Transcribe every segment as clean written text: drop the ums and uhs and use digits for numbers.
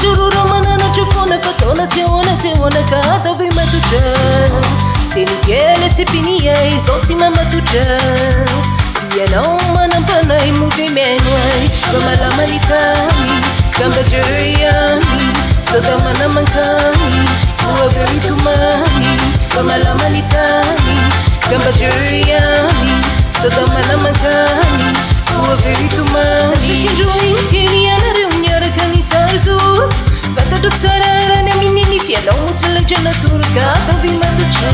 juru romana na chufuna fatona tiona kata vima tuja teni kele tipinia izoti mama tuja dia não manambana e movimento kama la malikani kamba jeriani sada manamankani fuwa veritu mani kama la malikani kamba jeriani sada manamankani fuwa veritu mani sikinjoi tieni anariunyara kanisarzu fata dutsarara ne minini fiala mutala jana turka tavi matucha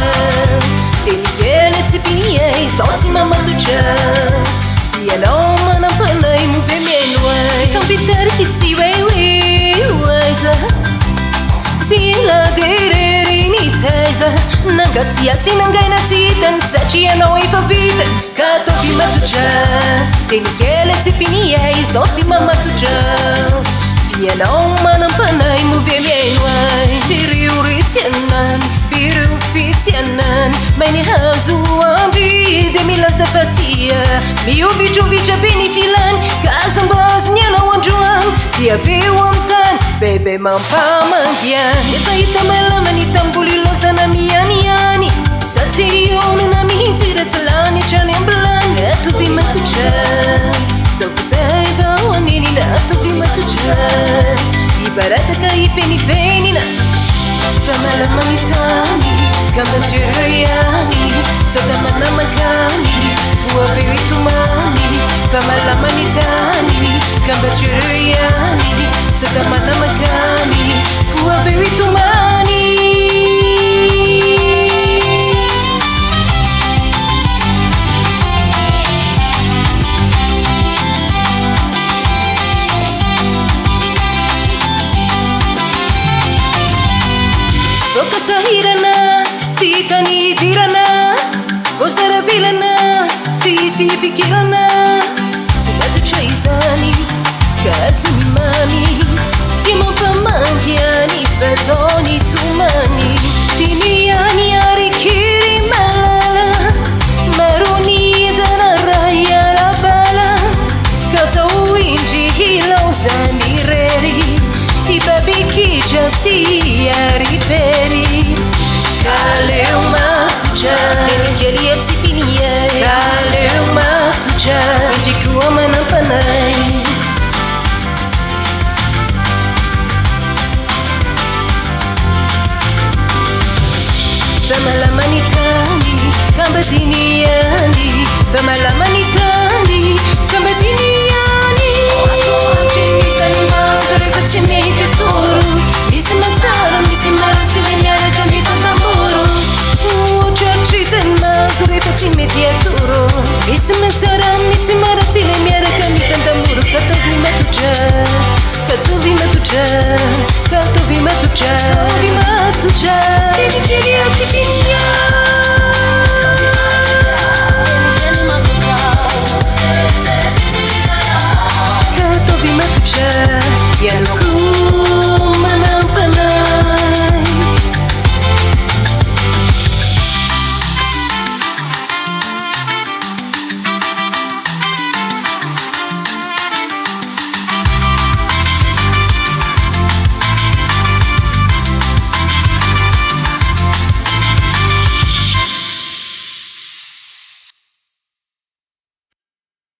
teni kele tipinia izoti mama tuja fiala manambana e movimento kambitar kitsi waiza Tila dererini teza Nanga siasi nanga inatitan Sachi ano ifavitan Kato vima tuja Teni kele tipinia izoti mama tuja Fiena manampana e movimento Tiri uritianan Biru fitianan Maini hazu andi Demila zafatia Miu bicho vicha binifilan Kazambas nyana wanjuan Dia viwantan Bebe mampa mangyan Ita ita malaman itambulilo sana miyani Satiyon na mihintira talani chanemblan Eto vima tuja Sofusega wanini na eto vima tuja Ibarata ka ipeni na Famalaman itani Kamba jeriani Sadamana makani Fuwa veritumani Famalaman itani Kamba jeriani Sadamana makani Fuwa veritumani Toka sahirana Titani dirana Vosara vilana Tisi fikirana Tilatu chaizani Kasumi mami Timo pamangiani Fedoni tumani Timiani arikiri malala Maruni dana raya la bala Kasa uinji hilo zani reri Ibabiki jasi ariperi Kaleu matuja Nengeli etipinie Kaleu matuja Injikuwa manampanai Famalamanitani Kambadiniani Famalamanitani Kambadiniani Sorefazzinete toro Mi sembra zara, mi sembra razzilegnare già mi fa tamburo Giorgi senna, sorefazzinete a toro Mi sembra zara, mi sembra razzilegnare già mi fa tamburo Kato vima tuja, kato vima tuja Kato vima tuja, vima tuja Tieni piedi a tipinia